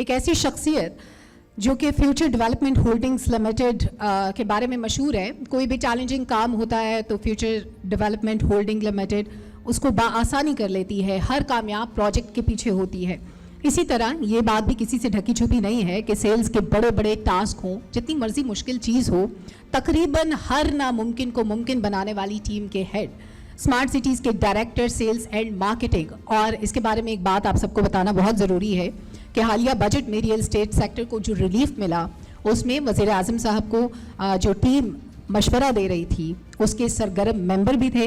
ایک ایسی شخصیت جو کہ فیوچر ڈیولپمنٹ ہولڈنگز لمیٹڈ کے بارے میں مشہور ہے. کوئی بھی چیلنجنگ کام ہوتا ہے تو فیوچر ڈیولپمنٹ ہولڈنگ لمیٹڈ اس کو بآسانی کر لیتی ہے, ہر کامیاب پروجیکٹ کے پیچھے ہوتی ہے. اسی طرح یہ بات بھی کسی سے ڈھکی چھپی نہیں ہے کہ سیلز کے بڑے بڑے ٹاسک ہوں, جتنی مرضی مشکل چیز ہو, تقریباً ہر ناممکن کو ممکن بنانے والی ٹیم کے ہیڈ, اسمارٹ سٹیز کے ڈائریکٹر سیلز اینڈ مارکیٹنگ. اور اس کے بارے میں ایک بات آپ سب کو بتانا بہت ضروری ہے کہ حالیہ بجٹ میں ریئل اسٹیٹ سیکٹر کو جو ریلیف ملا اس میں وزیر اعظم صاحب کو جو ٹیم مشورہ دے رہی تھی اس کے سرگرم ممبر بھی تھے.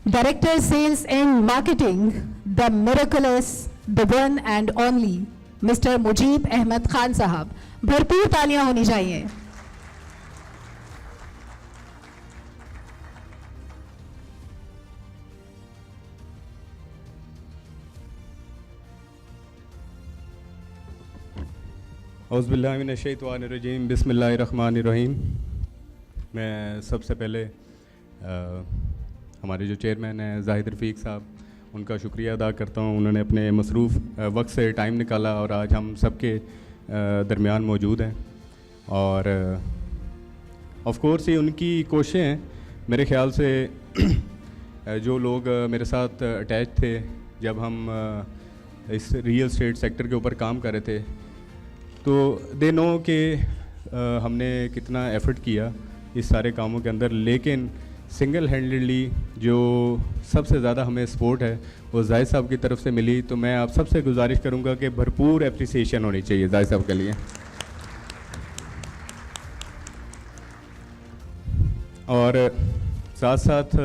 Director sales and marketing, the miracles, the one and only mister Mujeeb Ahmed Khan صاحب. بھرپور تالیاں ہونی چاہیے. اعوذ باللہ من الشیطان الرجیم, بسم اللہ الرحمن الرحیم. میں سب سے پہلے ہمارے جو چیئرمین ہیں زاہد رفیق صاحب, ان کا شکریہ ادا کرتا ہوں. انہوں نے اپنے مصروف وقت سے ٹائم نکالا اور آج ہم سب کے درمیان موجود ہیں. اور آف کورس یہ ان کی کوششیں ہیں. میرے خیال سے جو لوگ میرے ساتھ اٹیچ تھے جب ہم اس ریئل اسٹیٹ سیکٹر کے اوپر کام کر رہے تھے, تو دے نو کہ ہم نے کتنا ایفرٹ کیا اس سارے کاموں کے اندر. لیکن سنگل ہینڈلی جو سب سے زیادہ ہمیں سپورٹ ہے وہ زاہد صاحب کی طرف سے ملی. تو میں آپ سب سے گزارش کروں گا کہ بھرپور اپریسیشن ہونی چاہیے زاہد صاحب کے لیے. اور ساتھ ساتھ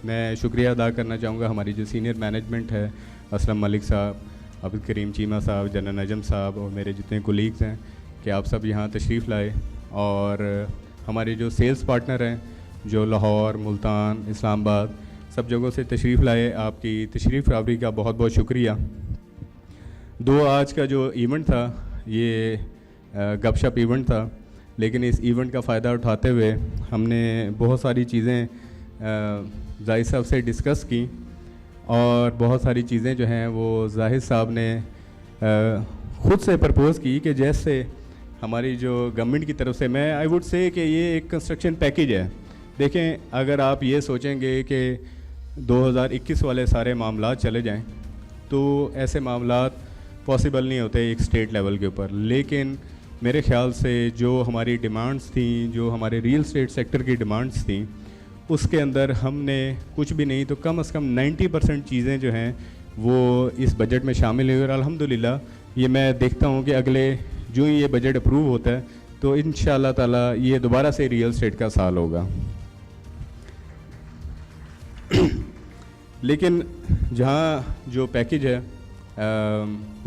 میں شکریہ ادا کرنا چاہوں گا ہماری جو سینئر مینجمنٹ ہے, اسلم ملک صاحب, عبد کریم چیمہ صاحب, جنرل نجم صاحب اور میرے جتنے کولیگز ہیں, کہ آپ سب یہاں تشریف لائے. اور ہمارے جو سیلز پارٹنر ہیں جو لاہور, ملتان, اسلام آباد سب جگہوں سے تشریف لائے, آپ کی تشریف آوری کا بہت بہت شکریہ. آج کا جو ایونٹ تھا یہ گپ شپ ایونٹ تھا, لیکن اس ایونٹ کا فائدہ اٹھاتے ہوئے ہم نے بہت ساری چیزیں زاہد صاحب سے ڈسکس کی. اور بہت ساری چیزیں جو ہیں وہ زاہد صاحب نے خود سے پرپوز کی کہ جیسے ہماری جو گورنمنٹ کی طرف سے, میں آئی ووڈ سے کہ یہ ایک کنسٹرکشن پیکیج ہے. دیکھیں, اگر آپ یہ سوچیں گے کہ 2021 والے سارے معاملات چلے جائیں تو ایسے معاملات پاسبل نہیں ہوتے ایک اسٹیٹ لیول کے اوپر. لیکن میرے خیال سے جو ہماری ڈیمانڈس تھیں, جو ہمارے ریئل اسٹیٹ سیکٹر کی ڈیمانڈس تھیں, اس کے اندر ہم نے کچھ بھی نہیں تو کم از کم 90% چیزیں جو ہیں وہ اس بجٹ میں شامل ہوئی. اور الحمدللہ یہ میں دیکھتا ہوں کہ اگلے جو یہ بجٹ اپروو ہوتا ہے تو انشاءاللہ تعالیٰ یہ دوبارہ سے ریئل اسٹیٹ کا سال ہوگا. لیکن جہاں جو پیکیج ہے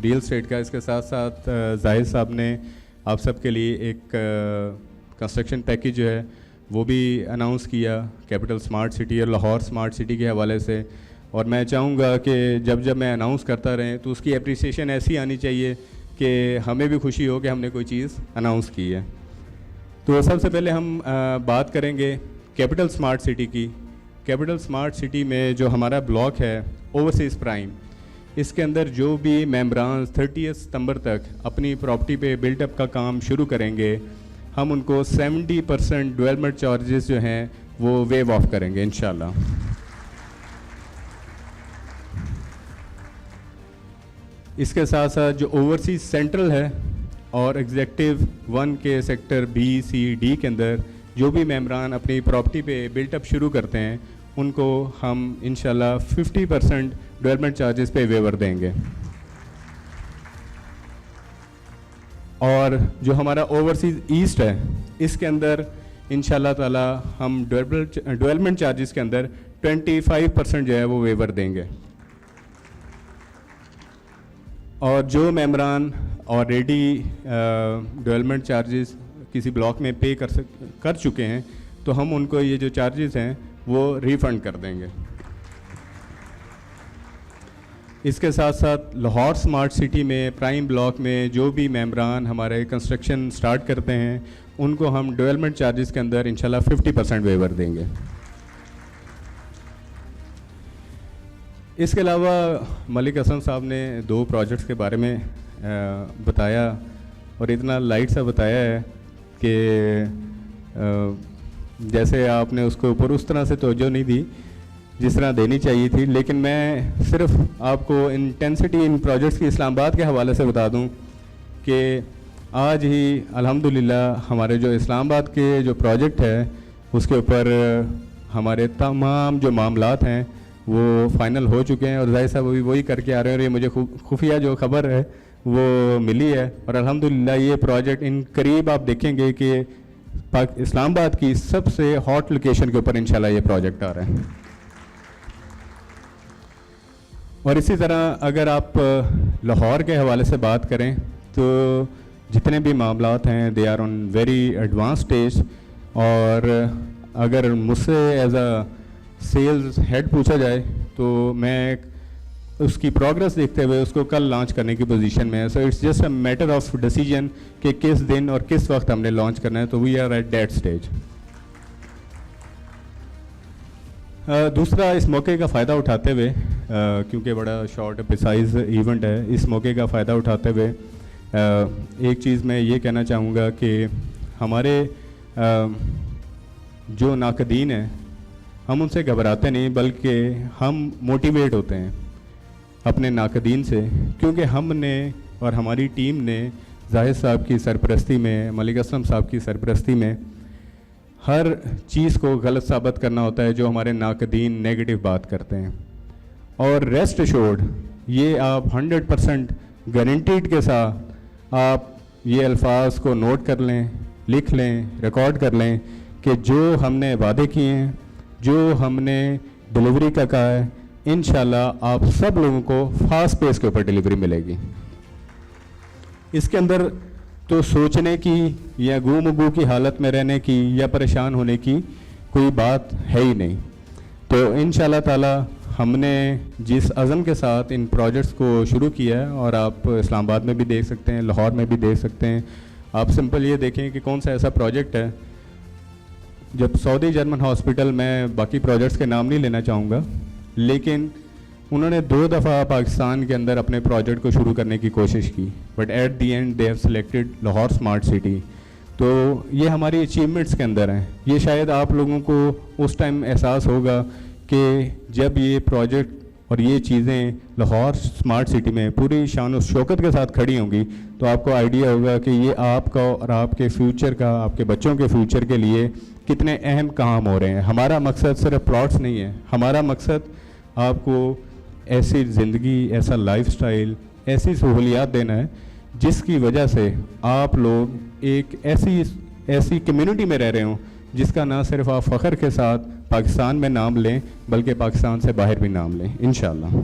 ریئل اسٹیٹ کا, اس کے ساتھ ساتھ زاہد صاحب نے آپ سب کے لیے ایک کنسٹرکشن پیکیج جو ہے وہ بھی اناؤنس کیا کیپٹل اسمارٹ سٹی اور لاہور اسمارٹ سٹی کے حوالے سے. اور میں چاہوں گا کہ جب میں اناؤنس کرتا رہیں تو اس کی اپریسیشن ایسی آنی چاہیے کہ ہمیں بھی خوشی ہو کہ ہم نے کوئی چیز اناؤنس کی ہے. تو سب سے پہلے ہم بات کریں گے کیپٹل اسمارٹ سٹی کی. کیپٹل اسمارٹ سٹی میں جو ہمارا بلاک ہے اوورسیز پرائم, اس کے اندر جو بھی ممبران 30 ستمبر تک اپنی پراپرٹی پہ بلڈ اپ کا کام شروع کریں گے, ہم ان کو 70% ڈیولپمنٹ چارجز جو ہیں وہ ویو آف کریں گے انشاءاللہ. اس کے ساتھ ساتھ جو اوورسیز سینٹرل ہے اور ایگزیکٹو 1 کے سیکٹر بی سی ڈی کے اندر جو بھی ممبران اپنی پراپرٹی پہ بلٹ اپ شروع کرتے ہیں ان کو ہم انشاءاللہ 50% ڈیولپمنٹ چارجز پہ ویور دیں گے. اور جو ہمارا اوورسیز ایسٹ ہے اس کے اندر انشاءاللہ تعالی ہم ڈیولپمنٹ چارجز کے اندر 25% جو ہے وہ ویور دیں گے. اور جو ممبران آلریڈی ڈیولپمنٹ چارجز کسی بلاک میں پے کر چکے ہیں تو ہم ان کو یہ جو چارجز ہیں وہ ریفنڈ کر دیں گے. اس کے ساتھ ساتھ لاہور اسمارٹ سٹی میں پرائم بلاک میں جو بھی ممبران ہمارے کنسٹرکشن سٹارٹ کرتے ہیں ان کو ہم ڈیولپمنٹ چارجز کے اندر انشاءاللہ 50% ویور دیں گے. اس کے علاوہ ملک حسن صاحب نے 2 پروجیکٹس کے بارے میں بتایا اور اتنا لائٹ سا بتایا ہے کہ جیسے آپ نے اس کے اوپر اس طرح سے توجہ نہیں دی جس طرح دینی چاہیے تھی. لیکن میں صرف آپ کو انٹینسٹی ان پروجیکٹس کی اسلام آباد کے حوالے سے بتا دوں کہ آج ہی الحمدللہ ہمارے جو اسلام آباد کے جو پروجیکٹ ہے اس کے اوپر ہمارے تمام جو معاملات ہیں وہ فائنل ہو چکے ہیں, اور ظاہر صاحب ابھی وہی کر کے آ رہے ہیں, اور یہ مجھے خفیہ جو خبر ہے وہ ملی ہے, اور الحمدللہ یہ پروجیکٹ ان قریب آپ دیکھیں گے کہ اسلام آباد کی سب سے ہاٹ لوکیشن کے اوپر انشاءاللہ یہ پروجیکٹ آ رہا ہے. اور اسی طرح اگر آپ لاہور کے حوالے سے بات کریں تو جتنے بھی معاملات ہیں they are on very advance stage, اور اگر مجھ سے ایز اے سیلز ہیڈ پوچھا جائے تو میں اس کی پروگرس دیکھتے ہوئے اس کو کل لانچ کرنے کی پوزیشن میں ہے. So it's just a matter of decision کہ کس دن اور کس وقت ہم نے لانچ کرنا ہے, تو we are at that stage. دوسرا, اس موقع کا فائدہ اٹھاتے ہوئے کیونکہ بڑا شارٹ پریسائز ایونٹ ہے, اس موقع کا فائدہ اٹھاتے ہوئے ایک چیز میں یہ کہنا چاہوں گا کہ ہمارے جو ناقدین ہیں ہم ان سے گھبراتے نہیں بلکہ ہم موٹیویٹ ہوتے ہیں اپنے ناقدین سے, کیونکہ ہم نے اور ہماری ٹیم نے زاہد صاحب کی سرپرستی میں, ملک اسلم صاحب کی سرپرستی میں ہر چیز کو غلط ثابت کرنا ہوتا ہے جو ہمارے ناقدین نیگیٹو بات کرتے ہیں. اور ریسٹ ایشورڈ یہ آپ 100% گارنٹیڈ کے ساتھ آپ یہ الفاظ کو نوٹ کر لیں, لکھ لیں, ریکارڈ کر لیں کہ جو ہم نے وعدے کیے ہیں, جو ہم نے ڈیلیوری کا کہا ہے, انشاءاللہ آپ سب لوگوں کو فاسٹ پیس کے اوپر ڈیلیوری ملے گی. اس کے اندر تو سوچنے کی یا گم و گو کی حالت میں رہنے کی یا پریشان ہونے کی کوئی بات ہے ہی نہیں. تو انشاءاللہ تعالی ہم نے جس عزم کے ساتھ ان پروجیکٹس کو شروع کیا ہے, اور آپ اسلام آباد میں بھی دیکھ سکتے ہیں, لاہور میں بھی دیکھ سکتے ہیں, آپ سمپل یہ دیکھیں کہ کون سا ایسا پروجیکٹ ہے. جب سعودی جرمن ہاسپٹل, میں باقی پروجیکٹس کے نام نہیں لینا چاہوں گا, لیکن انہوں نے 2 دفعہ پاکستان کے اندر اپنے پروجیکٹ کو شروع کرنے کی کوشش کی, but at the end they have selected Lahore smart city. تو یہ ہماری اچیومنٹس کے اندر ہیں. یہ شاید آپ لوگوں کو اس ٹائم احساس ہوگا کہ جب یہ پروجیکٹ اور یہ چیزیں لاہور اسمارٹ سٹی میں پوری شان و شوکت کے ساتھ کھڑی ہوں گی تو آپ کو آئیڈیا ہوگا کہ یہ آپ کا اور آپ کے فیوچر کا, آپ کے بچوں کے فیوچر کے لیے کتنے اہم کام ہو رہے ہیں. ہمارا مقصد صرف پلاٹس نہیں ہے, ہمارا مقصد آپ کو ایسی زندگی, ایسا لائف سٹائل, ایسی سہولیات دینا ہے جس کی وجہ سے آپ لوگ ایک ایسی کمیونٹی میں رہ رہے ہوں جس کا نہ صرف آپ فخر کے ساتھ پاکستان میں نام لیں بلکہ پاکستان سے باہر بھی نام لیں انشاءاللہ.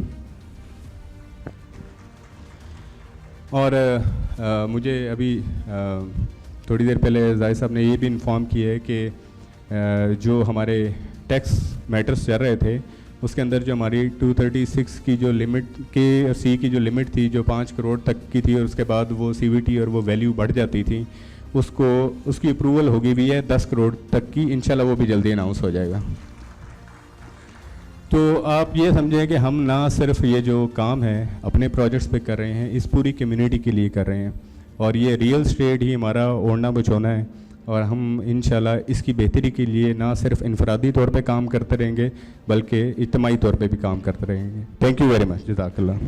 اور مجھے ابھی تھوڑی دیر پہلے زاہد صاحب نے یہ بھی انفارم کیا ہے کہ جو ہمارے ٹیکس میٹرز چل رہے تھے اس کے اندر جو ہماری 236 کی جو لمٹ کے اور سی کی جو لمٹ تھی جو 5 کروڑ تک کی تھی, اور اس کے بعد وہ سی وی ٹی اور وہ ویلیو بڑھ جاتی تھی, اس کی اپروول ہوگی بھی ہے 10 کروڑ تک کی, انشاءاللہ وہ بھی جلدی اناؤنس ہو جائے گا. تو آپ یہ سمجھیں کہ ہم نہ صرف یہ جو کام ہے اپنے پروجیکٹس پہ کر رہے ہیں, اس پوری کمیونٹی کے لیے کر رہے ہیں, اور یہ ریئل اسٹیٹ ہی ہمارا اوڑھنا بچھونا ہے, اور ہم انشاءاللہ اس کی بہتری کے لیے نہ صرف انفرادی طور پہ کام کرتے رہیں گے بلکہ اجتماعی طور پہ بھی کام کرتے رہیں گے. تھینک یو ویری مچ, جزاک اللہ.